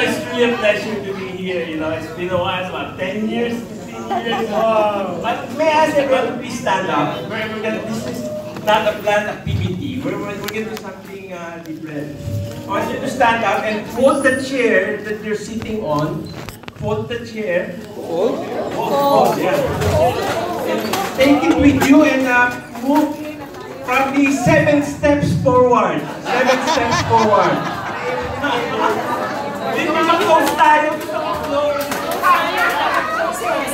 It's really a pleasure to be here. It's been a while, about 10 years, 15 years. Wow. But may I ask everyone to please stand up? This is not a planned activity. We're going to do something different. I want you to stand up and fold the chair that you're sitting on. Fold the chair. Fold, yeah. And take it with you and move probably 7 steps forward. 7 steps forward. Hindi mag-close tayo. Gusto ko close.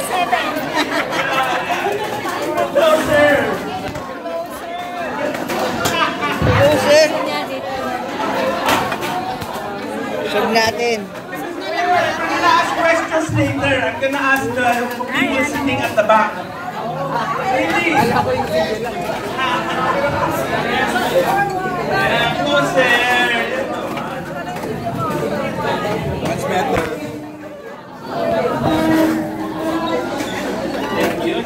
7. Closer. Show natin. I'm gonna ask questions later. I'm gonna ask the people sitting at the back. Really? Closer. Much better. Thank you.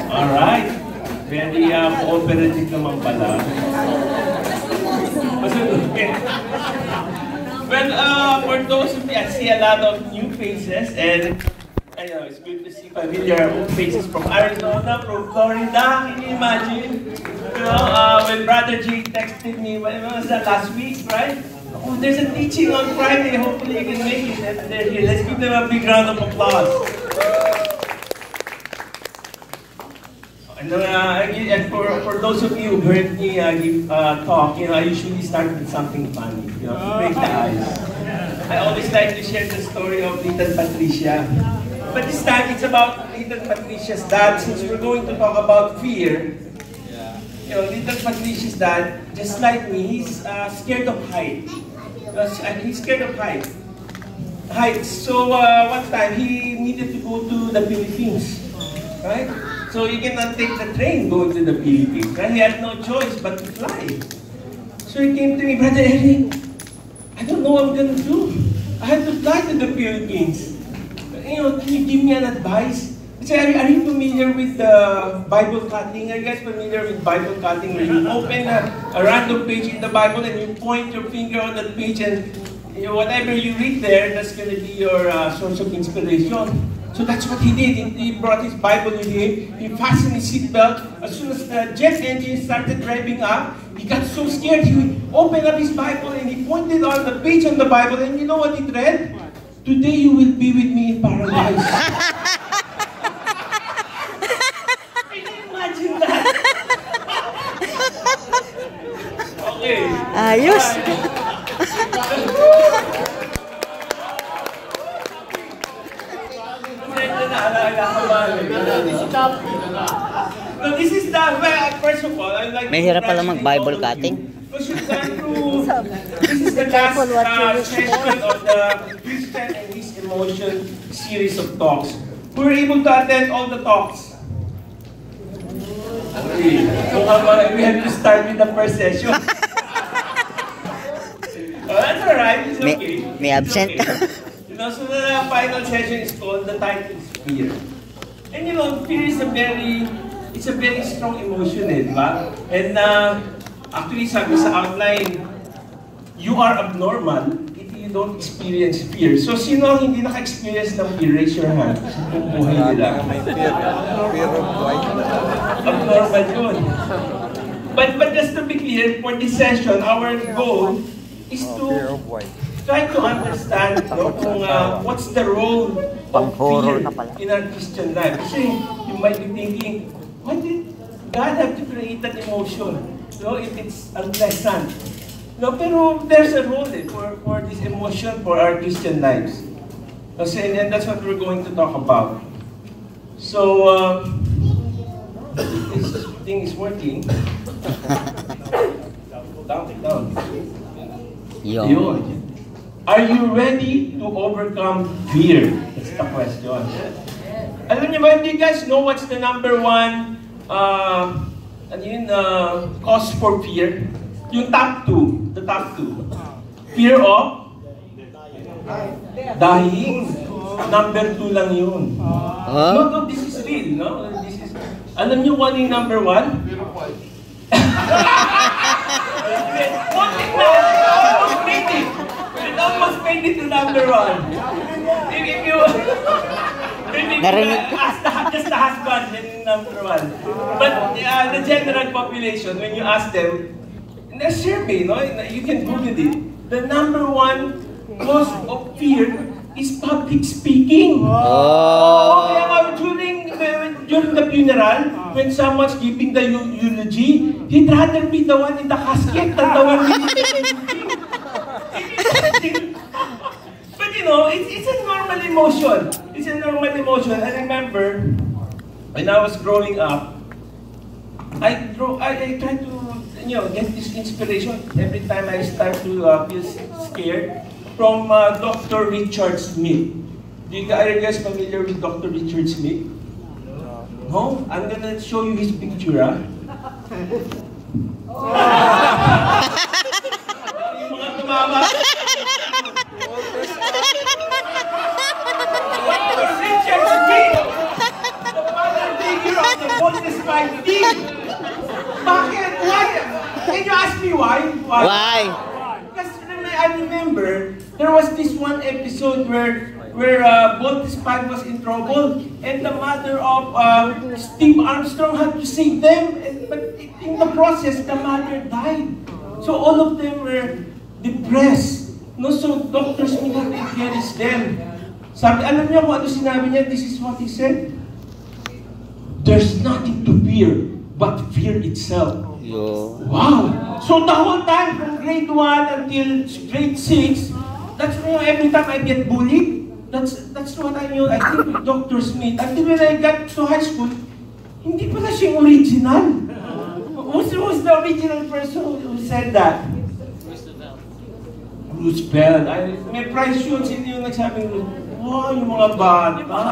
Alright. Very cooperative naman pala. Well, for those of you, I see a lot of new faces, and I know it's good to see familiar faces from Arizona, from Florida. Can you imagine? When Brother Jay texted me, when was that, last week, right? Oh, there's a teaching on Friday. Hopefully you can make it. And they're here. Let's give them a big round of applause. And for those of you who heard me give talk, I usually start with something funny, to break the ice. I always like to share the story of little Patricia. But this time, it's about little Patricia's dad. Since we're going to talk about fear, little Patricia's dad, just like me, he's scared of height. He's scared of heights. So one time, he needed to go to the Philippines, right? So he cannot take the train going to the Philippines. Right? He had no choice but to fly. So he came to me, Brother Eric, I don't know what I'm going to do. I have to fly to the Philippines. Can you give me an advice? I said, are you familiar with Bible cutting? Are you guys familiar with Bible cutting? Where you open a random page in the Bible and you point your finger on that page and whatever you read there, that's going to be your source of inspiration. So that's what he did. He brought his Bible with him. He fastened his seatbelt. As soon as the jet engine started revving up, he got so scared. He opened up his Bible and he pointed on the page on the Bible. And you know what it read? Today you will be with me in paradise. Can you imagine that? Okay. Ayos. So this is the, first of all, I'd like May hirap pala mag-Bible cutting. Because you've gone through, this is the last session of the Christian and His Emotion series of talks. We were able to attend all the talks. Okay. We have to start with the first session. That's alright, it's okay. May absent. Okay. So the final session is called, the title is Fear. And fear is a very strong emotion, diba? And actually, sabi sa outline, you are abnormal if you don't experience fear. So, sino ang hindi naka-experience ng fear? Raise your hand. Sa buhay nila. Fear of white. Abnormal yun. But just to be clear, for this session, our goal is to try to understand what's the role of fear in our Christian life. Kasi you might be thinking, why did God have to create that emotion? If it's unpleasant. Pero there's a role for this emotion for our Christian lives. And that's what we're going to talk about. So, this thing is working. Down. Yun. Are you ready to overcome fear? That's the question. Alam niyo ba, do you guys know what's the number one cause for fear? Yung top two. The top two. Fear of dying. Number 2 lang yun. No, this is real, no? This is, alam niyo kung ano yung number 1? Almost made it. It almost made it to number 1. If you just the husband, then number 1. But the general population, when you ask them, in a survey, no, you can Google it. The number 1 cause of fear is public speaking. Kaya nga during the funeral, when someone's giving the eulogy, he'd rather be the one in the casket than the one receiving. But you know, it's a normal emotion. It's a normal emotion. I remember when I was growing up, I tried to get this inspiration every time I start to feel scared from Dr. Richard Smith. Are you guys familiar with Dr. Richard Smith? No? I'm gonna show you his picture, ha? Yung mga tumama. Dr. Richard Smith! The father figure of the Voltes 5 team! Bakit? Why? Can you ask me why? Why? Because I remember there was this one episode where Voltes 5 was in trouble, and the mother of Steve Armstrong had to save them, but in the process, the mother died. So all of them were depressed. No, so Dr. Smith had to encourage them. Sabi, alam niyo kung ano sinabi niya? This is what he said. There's nothing to fear but fear itself. Wow! So the whole time, from grade 1 until grade 6, that's every time I get bullied, that's what I knew. I think with Dr. Smith. Until when I got to high school, hindi pala siya original. Who's the original person who said that? Bruce Bell. May prize yun. Sino yung nagsabing, wow, yung mga bata.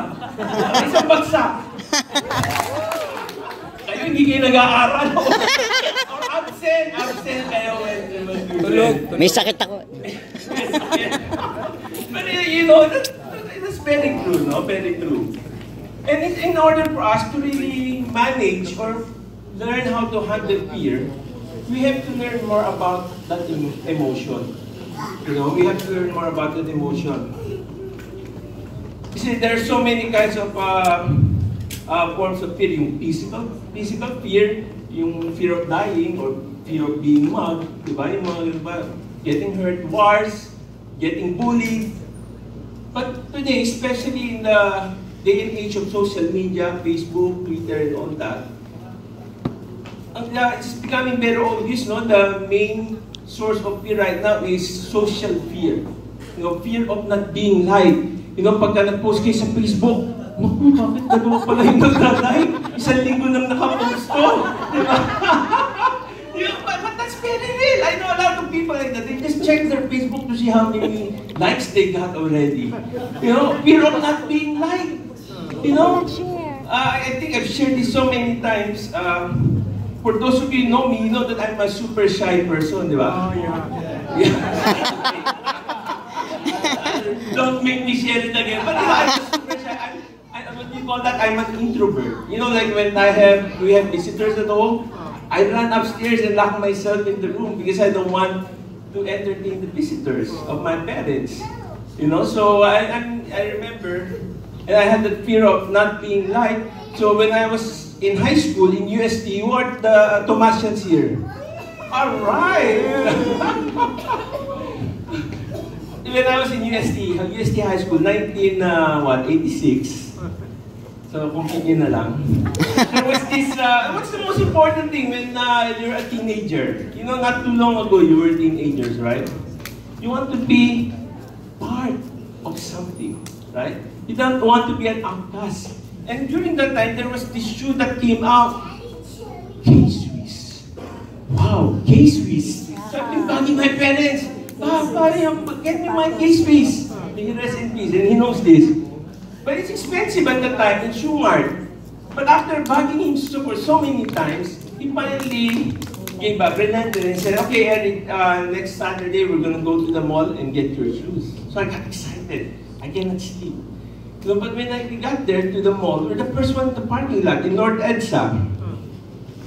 Isang bagsak. Kayo hindi kayo nag-aaral. Or absent kayo. May sakit ako. But you know, that's very true, no? Very true. And in order for us to really manage or learn how to handle fear, we have to learn more about that emotion. You know, we have to learn more about that emotion. You see, there are so many kinds of forms of fear. Yung physical fear, yung fear of dying or fear of being mugged, diba? Yung mga, diba? Getting hurt, wars, getting bullied. But today, especially in the day and age of social media, Facebook, Twitter, and all that, it's becoming very obvious, no? The main source of fear right now is social fear. You know, fear of not being liked. You know, pagka nag-post kayo sa Facebook, naku, bakit dalawa pala yung nag-like? Isang linggo nang nakapost ko. Diba? But that's very real. I know a lot of people like that. They just check their Facebook to see how many likes they got already. You know, fear of not being liked. You know, I think I've shared this so many times. For those of you who know me, you know that I'm a super shy person, di ba? Oh, yeah. Don't make me share it again. But you know, I'm super shy. What do you call that? I'm an introvert. You know, like when we have visitors at home, I run upstairs and lock myself in the room because I don't want to entertain the visitors of my parents. You know, so I remember, and I had the fear of not being liked. So when I was in high school, in UST, who are the Thomasians here? All right. When I was in UST High School, 1986. So, kumpinin na lang. There was this, what's the most important thing when you're a teenager? You know, not too long ago, you were teenagers, right? You want to be part of something, right? You don't want to be an outcast. And during that time, there was this shoe that came out. K-Swiss. Wow, K-Swiss. So I've been bugging my parents. Get me my K-Swiss. May he rest in peace, and he knows this. But it's expensive at the time in Shoe Mart. But after bugging him for so many times, he finally gave up, relented, and said, okay, Eric, next Saturday we're going to go to the mall and get your shoes. So I got excited. I cannot sleep. No, but when we got there to the mall, we're the first one to the parking lot in North EDSA.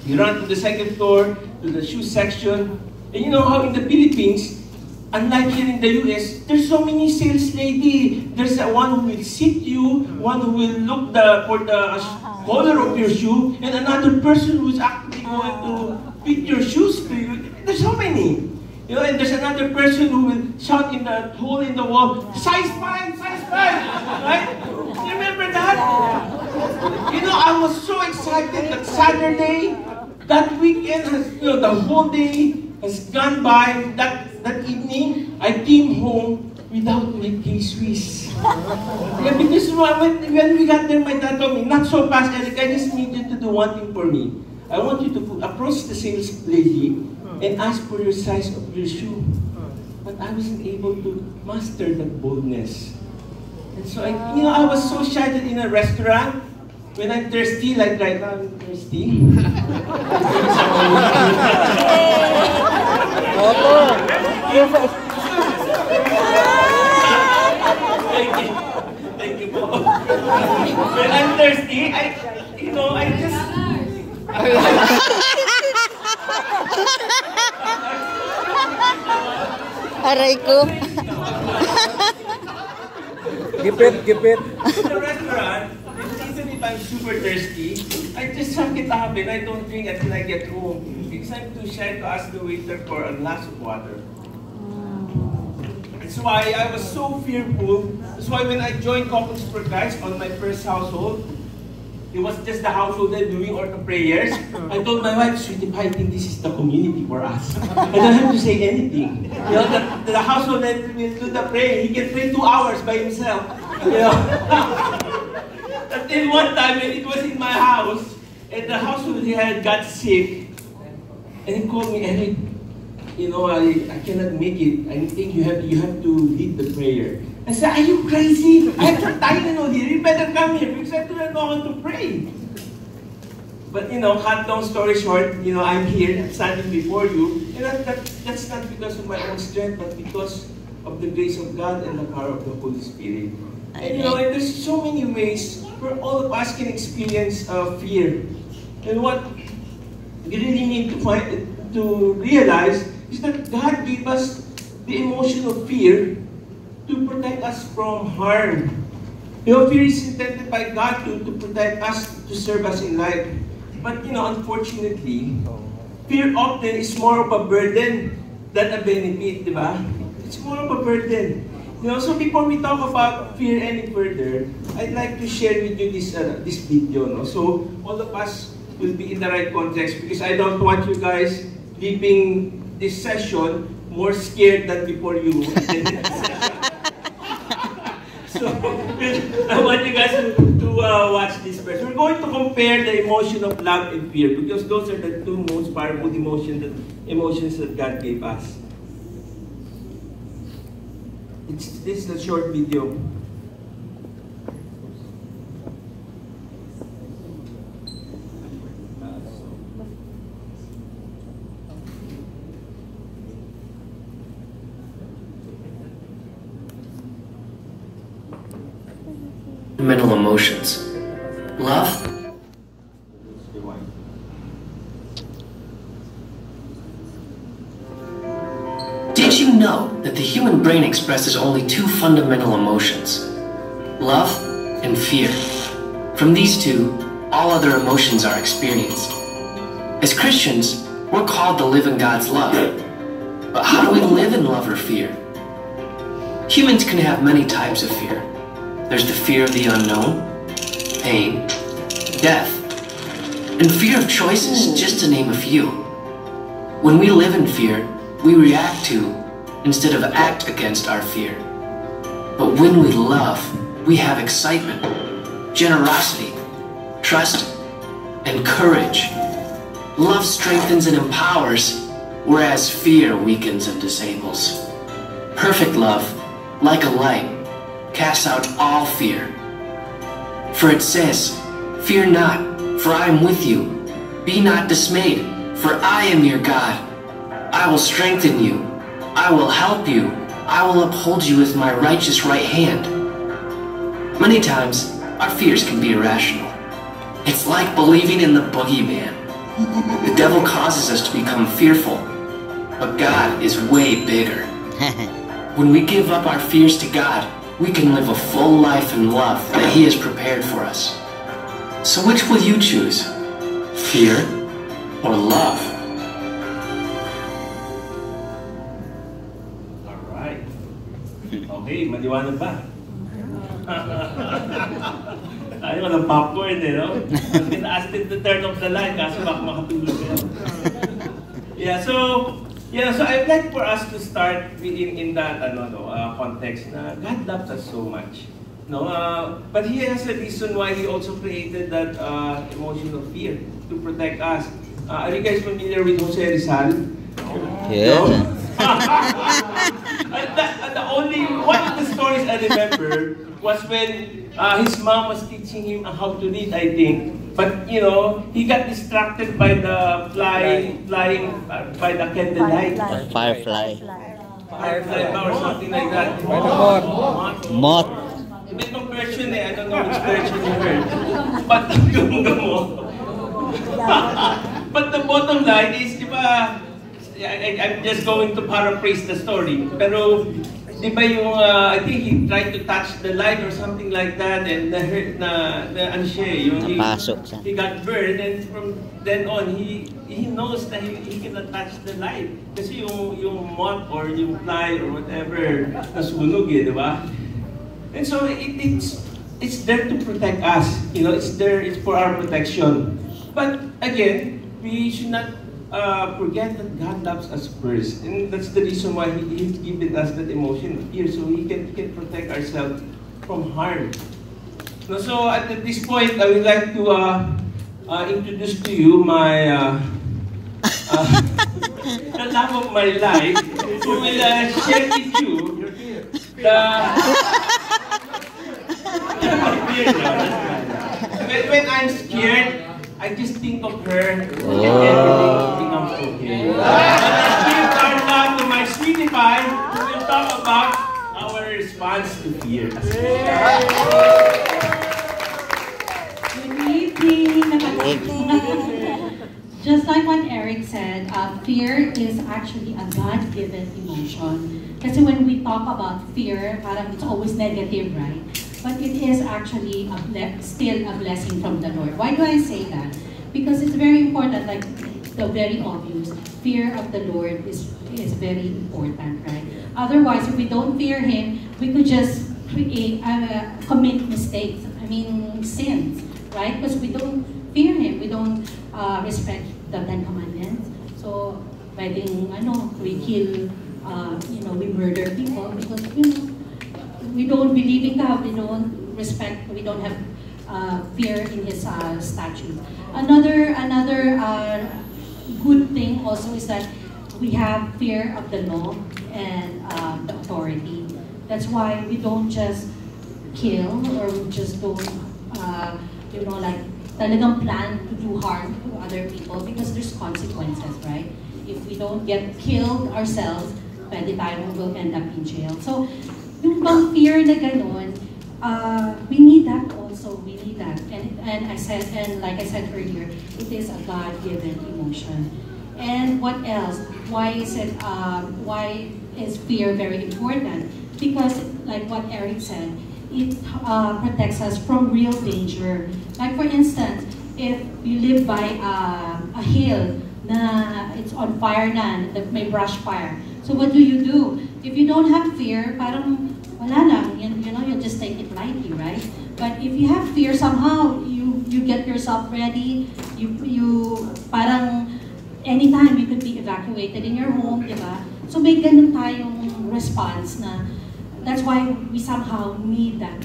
You run to the second floor, to the shoe section. And you know how in the Philippines, unlike here in the US, there's so many sales lady. There's one who will sit you, one who will look for the color of your shoe, and another person who's actually going to fit your shoes to you. There's so many. You know, and there's another person who will shout in the hole in the wall, size 5, right? You remember that? You know, I was so excited that Saturday, that weekend has, you know, the whole day has gone by. That evening, I came home without my K-Swiss. Yeah, because when we got there, my dad told me, not so fast, Eric, I just need you to do one thing for me. I want you to approach the sales lady and ask for your size of your shoe. But I wasn't able to master that boldness. And so, I was so shy that in a restaurant, when I'm thirsty, like right now, I'm thirsty. Thank you po. When I'm thirsty, I just... Aray ko. Gipit. In the restaurant, even if I'm super thirsty, I just suck it up and I don't drink until I get home. Because I'm too shy to ask the waiter for a glass of water. That's why I was so fearful. That's why when I joined Couples for Guys on my first household, it was just the household that doing all the prayers. I told my wife, sweetie, I think this is the community for us. I don't have to say anything. You know, the household that will do the prayer, he can pray 2 hours by himself. You know? Until one time, when it was in my house, and the household had got sick, and he called me, Eric, you know, I cannot make it. I think you have to lead the prayer. I said, are you crazy? I have some Tylenol here. You better come here because I do not know how to pray. But cut long story short, I'm here, I'm standing before you. And that's not because of my own strength, but because of the grace of God and the power of the Holy Spirit. And and there's so many ways where all of us can experience fear. And what we really need to realize is that God gave us the emotion of fear to protect us from harm. Fear is intended by God to protect us, to serve us in life. But unfortunately, fear often is more of a burden than a benefit, di ba? It's more of a burden. So before we talk about fear any further, I'd like to share with you this video. No? So all of us will be in the right context because I don't want you guys leaving this session more scared than before you attended the session. So, I want you guys to watch this first. We're going to compare the emotion of love and fear because those are the two most powerful emotions that God gave us. This is a short video. Mental emotions. Love. Did you know that the human brain expresses only 2 fundamental emotions? Love and fear. From these 2, all other emotions are experienced. As Christians, we're called to live in God's love. But how do we live in love or fear? Humans can have many types of fear. There's the fear of the unknown, pain, death, and fear of choices, just to name a few. When we live in fear, we react to, instead of act against our fear. But when we love, we have excitement, generosity, trust, and courage. Love strengthens and empowers, whereas fear weakens and disables. Perfect love, like a light, casts out all fear. For it says, fear not, for I am with you. Be not dismayed, for I am your God. I will strengthen you. I will help you. I will uphold you with my righteous right hand. Many times, our fears can be irrational. It's like believing in the boogeyman. The devil causes us to become fearful, but God is way bigger. When we give up our fears to God, we can live a full life in love that He has prepared for us. So which will you choose? Fear or love? Alright. Okay, maliwanag ba? Ayaw ng popcorn eh, no? I was gonna ask them to turn off the light kaso baka makatulog kayo. So I'd like for us to start in that context na God loves us so much. No, but He has a reason why He also created that emotion of fear to protect us. Are you guys familiar with Jose Rizal? Yeah. No? The only one of the stories I remember was when his mom was teaching him how to read, I think. But you know, he got distracted by the flying by the candlelight. Firefly. Firefly or something like that. Moth. May ibang version eh. I don't know which version you heard. But but the bottom line is, di ba, I'm just going to paraphrase the story. Pero, di ba yung, I think he tried to touch the light or something like that, and ano siya, he got burned, and from then on, he knows that he cannot touch the light. Kasi yung moth or yung fly or whatever, nasunog eh, di ba? And so it's there to protect us. You know, it's for our protection. But again, we should not forget that God loves us first, and that's the reason why He's given us that emotion of fear, so we can protect ourselves from harm. So at this point, I would like to introduce to you my the love of my life, who will share with you the. When I'm scared, I just think of her and everything becomes okay. Let's give our love to my sweetie pie who will talk about our response to fear. Good evening. Just like what Eric said, fear is actually a God-given emotion. Kasi when we talk about fear, parang it's always negative, right? But it is actually still a blessing from the Lord. Why do I say that? Because it's very important, like the very obvious, fear of the Lord is very important, right? Otherwise, if we don't fear Him, we could just commit mistakes, sins, right? Because we don't fear Him, we don't respect the Ten Commandments. So, pwedeng, we kill, we murder people because, we don't believe in God, we don't respect, we don't have fear in His statute. Another good thing also is that we have fear of the law and the authority. That's why we don't just kill or we just don't, talagang plan to do harm to other people because there's consequences, right? If we don't get killed ourselves, pwede tayong will end up in jail. So, yung bang fear na ganon, we need that also. We need that. And like I said earlier, it is a God-given emotion. And what else? Why is fear very important? Because, like what Eric said, it protects us from real danger. Like for instance, if you live by a hill na it's on fire na, that may brush fire. So what do? If you don't have fear, parang wala lang, you just take it lightly, right? But if you have fear, somehow you get yourself ready. You parang anytime you could be evacuated in your home, di ba? So may ganun tayong response na that's why we somehow need that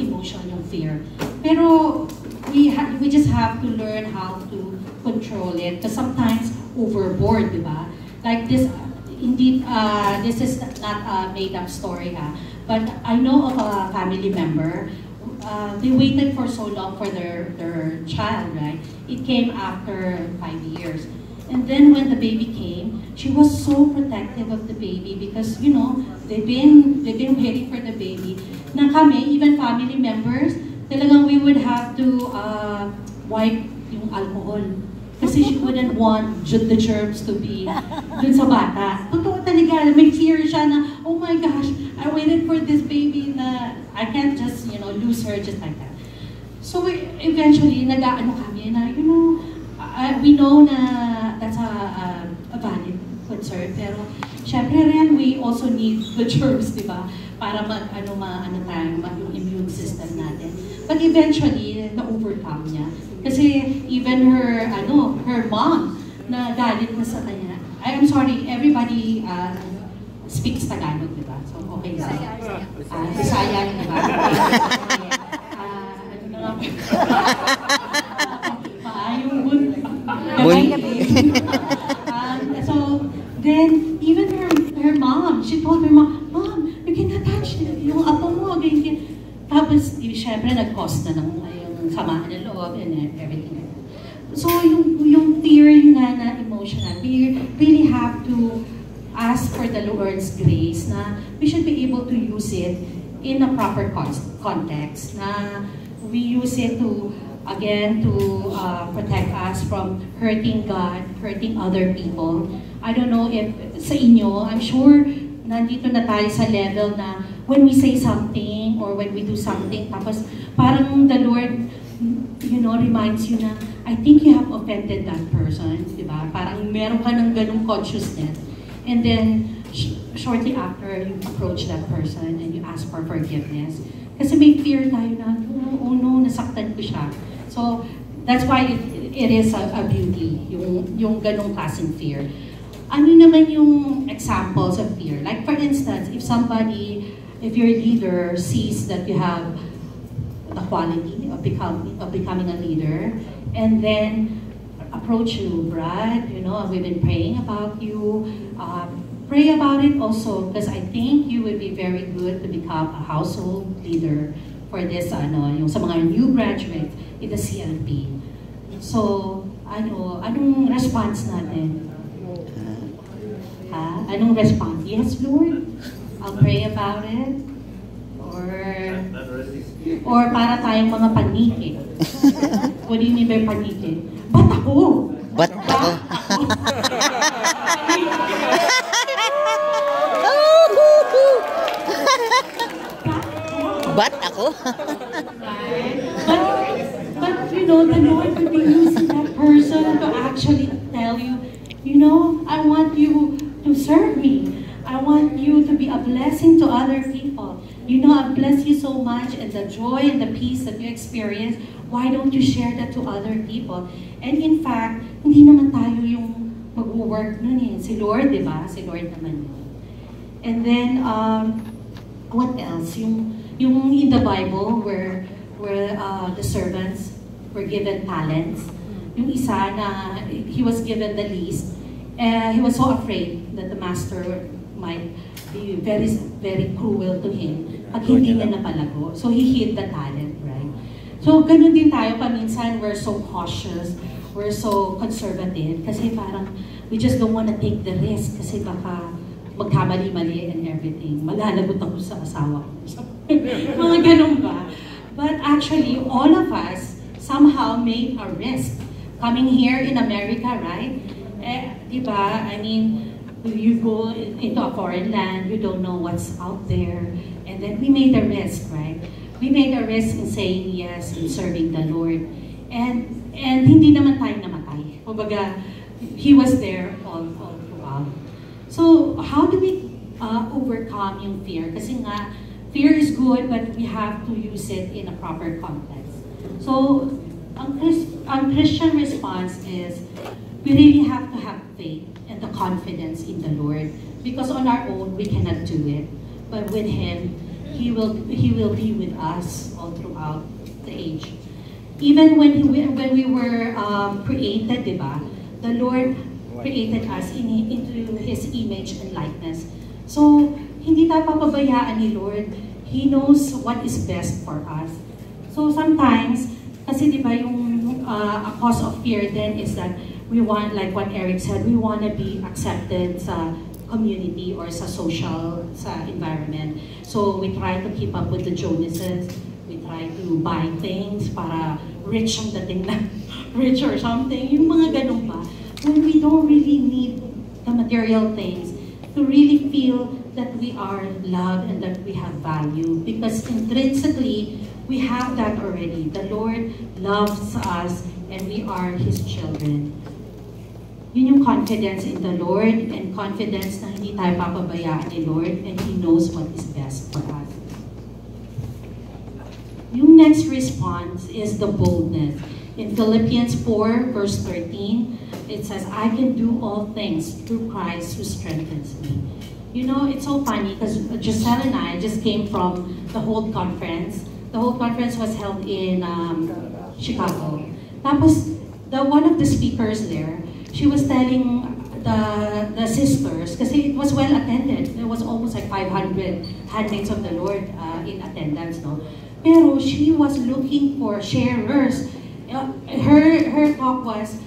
emotion, yung fear. Pero we just have to learn how to control it. Because sometimes overboard, di ba? Like this. Indeed, this is not a made-up story, but I know of a family member. They waited for so long for their child, right? It came after 5 years. And then when the baby came, she was so protective of the baby because, you know, they've been waiting for the baby. Na kami, even family members, talagang we would have to wipe yung alcohol. Kasi she wouldn't want the germs to be dun sa bata. Totoo talaga, may fear siya na, oh my gosh, I waited for this baby na I can't just, you know, lose her just like that. So eventually, nag-aano kami na, you know, we know na that's a valid concern, pero syempre rin, we also need the germs, di ba? Para yung immune system natin. But eventually, na-overcome niya. Kasi even her mom, na galit na sa kanya. I'm sorry, everybody speaks Tagalog, di ba? So, okay sa Bisaya, di ba? So then even her mom, she told her mom, you cannot touch yung apo mo, ganyan. Tapos syempre nag-cause na ng samaan ng loob and everything. So yung fear na emotional, we really have to ask for the Lord's grace na we should be able to use it in a proper context, na we use it to protect us from hurting God, hurting other people. I don't know if sa inyo, I'm sure nandito na tayo sa level na when we say something or when we do something, tapos parang the Lord, you know, reminds you na, I think you have offended that person, di ba? Parang meron ka ng ganung consciousness. And then, shortly after, you approach that person and you ask for forgiveness. Kasi may fear tayo na, oh no, nasaktan ko siya. So, that's why it is a beauty, yung ganong klaseng fear. Ano naman yung examples of fear? Like for instance, if your leader sees that you have the quality of becoming a leader, and then approach you, Brad, you know, we've been praying about you. Pray about it also, because I think you would be very good to become a household leader for this, yung sa mga new graduates in the CLP. So, anong response natin? Anong response? Yes, Lord, I'll pray about it. Or para tayong mga paniki. What do you mean by paniki? Ba't ako? Ba't ako? Ba't ako? But you know, the Lord will be using that person to actually tell you, you know, I want you to serve me. I want you to be a blessing to other people. You know, I've blessed you so much, and the joy and the peace that you experience, why don't you share that to other people? And in fact, hindi naman tayo yung mag-work nun eh. Si Lord, di ba? Si Lord naman yun. And then, what else? Yung in the Bible, where the servants were given talents. Yung isa na, he was given the least. He was so afraid that the master might be very, very cruel to him pag hindi niya napalago. So he hid the talent, right? So ganun din tayo paminsan, we're so cautious, we're so conservative, kasi parang we just don't want to take the risk kasi baka magkamali-mali and everything. Malalagot ako sa asawa ko. Mga ganun ba? But actually, all of us somehow made a risk. Coming here in America, right? Diba? I mean, you go into a foreign land, you don't know what's out there. And then we made a risk, right? We made a risk in saying yes, in serving the Lord. And hindi naman tayo namatay. Kumbaga, He was there all throughout. So, how do we overcome yung fear? Kasi nga, fear is good, but we have to use it in a proper context. So, ang Christian response is, we really have to have faith and the confidence in the Lord. Because on our own, we cannot do it. But with Him, He will be with us all throughout the age. Even when we were created, diba? The Lord created us into His image and likeness. So, hindi tayo papabayaan ni Lord. He knows what is best for us. So sometimes, kasi diba yung a cause of fear then is that we want, like what Eric said, we want to be accepted sa community or sa social sa environment. So we try to keep up with the Jonases. We try to buy things para rich ang dating na rich or something. Yung mga ganun pa. When we don't really need the material things to really feel that we are loved and that we have value. Because intrinsically, we have that already. The Lord loves us and we are His children. Yun yung confidence in the Lord and confidence na hindi tayo papabayaan ni Lord and He knows what is best for us. Yung next response is the boldness. In Philippians 4 verse 13, it says, I can do all things through Christ who strengthens me. You know, it's so funny because Giselle and I just came from the whole conference. The whole conference was held in Chicago. Tapos, one of the speakers there, she was telling the sisters, kasi it was well attended. There was almost like 500 handmaids of the Lord in attendance, no? Pero she was looking for sharers. Her talk was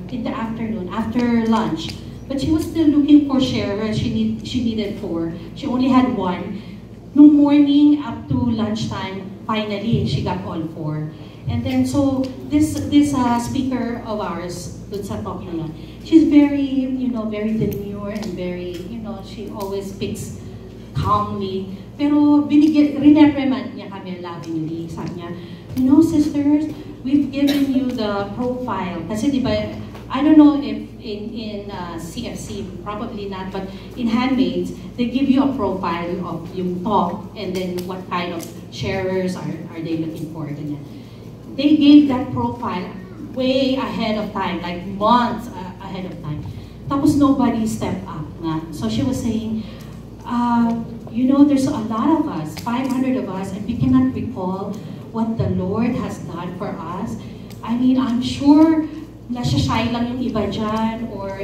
in the afternoon, after lunch. But she was still looking for sharers. She needed 4. She only had 1. Nung morning up to lunchtime, finally, she got all 4. And then, so, this speaker of ours, dun sa talk na yun, she's very, very demure and very, she always speaks calmly. Pero, reprimand niya kami lovingly. Sabi niya, sisters, we've given you the profile. Kasi, di ba, I don't know if in CFC, probably not, but in handmaids, they give you a profile of yung talk and then what kind of sharers are they looking for. Ganyan. They gave that profile way ahead of time, like months ahead of time. Tapos nobody stepped up. So she was saying, there's a lot of us, 500 of us, and we cannot recall what the Lord has done for us. I mean, I'm sure nasashy lang yung iba dyan, or,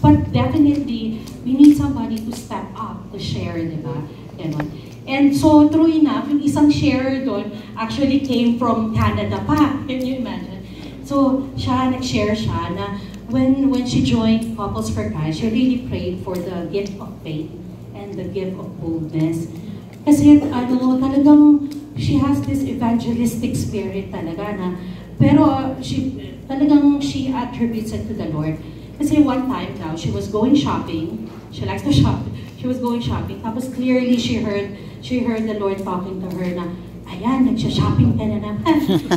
but definitely, we need somebody to step up, to share, di ba? And so, true enough, yung isang sharer doon actually came from Canada pa. Can you imagine? So, nag-share siya na when she joined Couples for Christ, she really prayed for the gift of faith and the gift of boldness. Kasi, talagang, she has this evangelistic spirit talaga na, pero she attributes it to the Lord. Kasi one time now, she was going shopping. She likes to shop. She was going shopping. Tapos clearly, she heard the Lord talking to her na, ayan, nagsha-shopping ka na naman.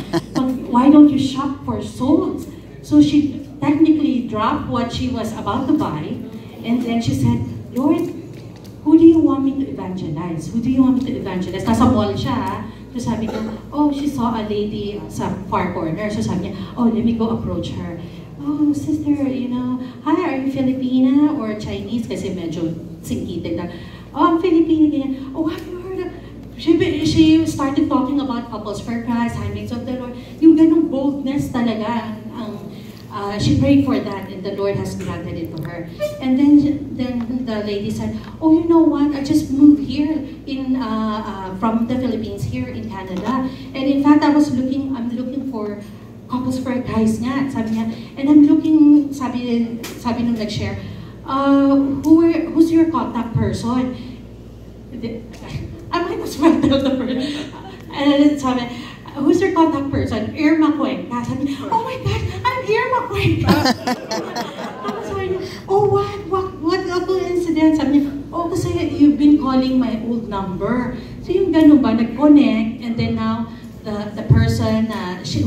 Why don't you shop for souls? So she technically dropped what she was about to buy, and then she said, Lord, who do you want me to evangelize? Who do you want me to evangelize? Nasa mall siya. So sabi niya, she saw a lady sa far corner. So sabi niya, let me go approach her. Oh, sister, hi, are you Filipina or Chinese? Kasi medyo singkitin na. I'm Filipina, ganyan. Oh, have you heard of... She started talking about Couples for Christ, Handmaids of the Lord. Yung ganung boldness talaga. She prayed for that and the Lord has granted it to her. And then the lady said, oh, you know what? I just moved here from the Philippines here in Canada. And in fact, I'm looking for Couples for Christ nga. Sabi niya, and I'm looking, sabi nung nag-share, who's your contact person? I might as well tell the person. And sabi, who's your contact person? Irma Cuenca. Sabi, oh my God, I'm Irma Cuenca. Tapos sabi niya, oh what a coincidence. Sabi niya, kasi you've been calling my old number. So yung ganun ba, nag-connect, and then now, the person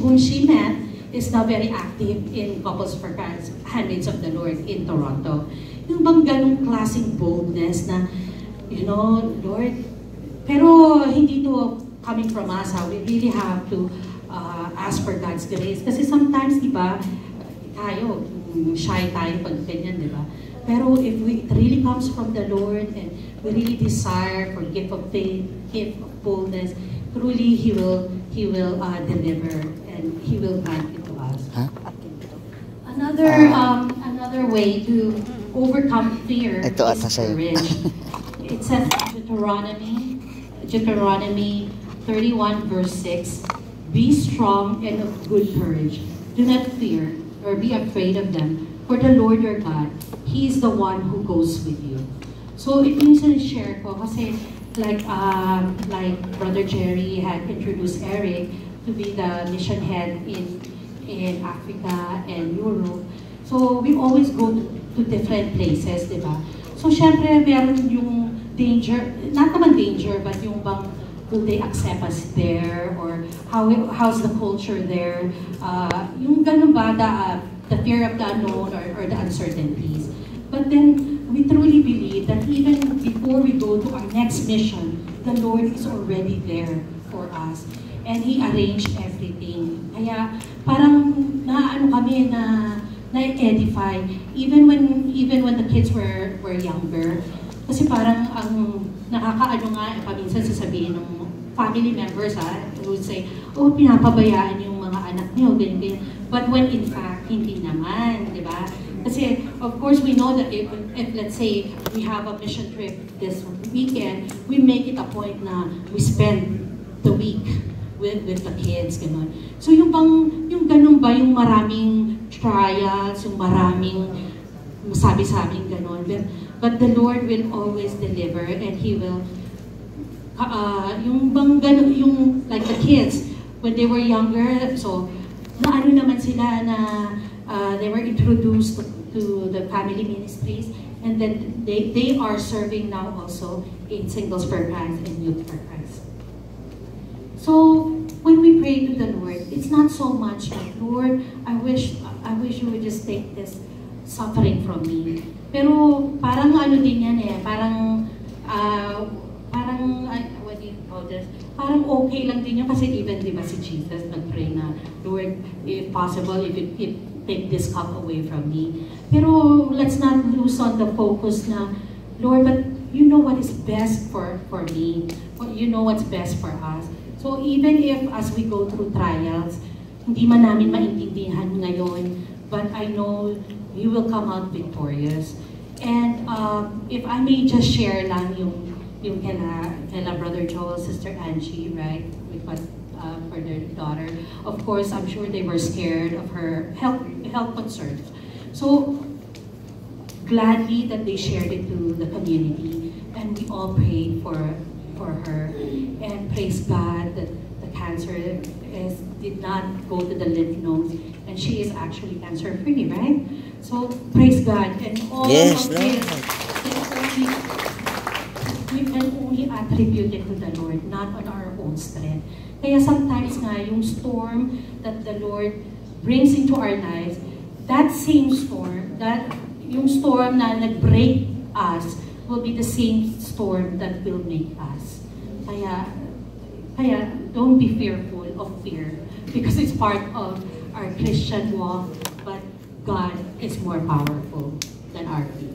whom she met is now very active in Couples for Christ, Handmaids of the Lord in Toronto. Yung bang ganung klaseng boldness na, Lord, pero hindi to coming from us, we really have to ask for God's grace. Kasi sometimes, di ba, tayo, shy tayo pag ganyan, di ba? Pero if it really comes from the Lord and we really desire for gift of faith, gift of boldness, truly He will deliver and He will grant it to us. Huh? Another way to overcome fear Ito is courage. It says Deuteronomy 31 verse 6, be strong and of good courage, Do not fear or be afraid of them, for the Lord your God, He is the one who goes with you. So ito yung sinishare ko kasi like Brother Jerry had introduced Eric to be the mission head in Africa and Europe. So we always go to different places, di ba? So syempre meron yung danger, not naman danger, but yung bang will they accept us there, or how's the culture there? Yung ganun ba, the fear of the unknown or the uncertainties. But then we truly believe that even before we go to our next mission, the Lord is already there for us. And He arranged everything. Kaya parang naano kami na-edify even when the kids were younger. Kasi parang ang nakakaano nga paminsan sasabihin ng family members who would say, oh, pinapabayaan yung mga anak niyo, ganyan. But when in fact, hindi naman, di ba? Kasi, of course, we know that if let's say, we have a mission trip this weekend, we make it a point na we spend the week with the kids, gano'n. So yung ganun ba, yung maraming trials, yung maraming masabi-sabing gano'n. But the Lord will always deliver, and He will, yung bang gano'n, yung like the kids, when they were younger, so, naano naman sila na they were introduced to the family ministries, and then they are serving now also in Singles for Christ and Youth for Christ. So when we pray to the Lord, it's not so much like, Lord, I wish you would just take this suffering from me. Pero parang ano din yan parang what do you call this? Parang okay lang din yun kasi even di ba si Jesus nag-pray na, Lord, if possible, if take this cup away from me. Pero let's not lose on the focus na, Lord, but you know what is best for me. You know what's best for us. So even if as we go through trials, hindi man namin maintindihan ngayon, but I know you will come out victorious. And if I may just share lang yung kala Brother Joel, Sister Angie, right? Because for their daughter. Of course, I'm sure they were scared of her health concerns. So gladly that they shared it to the community, and we all prayed for her. And praise God that the cancer did not go to the lymph nodes, and she is actually cancer free, right? So praise God, and all yes, of this we can only attribute it to the Lord, not on our own strength. Kaya sometimes nga, yung storm that the Lord brings into our lives, that same storm, yung storm na nag-break us, will be the same storm that will make us. Kaya don't be fearful of fear, because it's part of our Christian walk, but God is more powerful than our fear.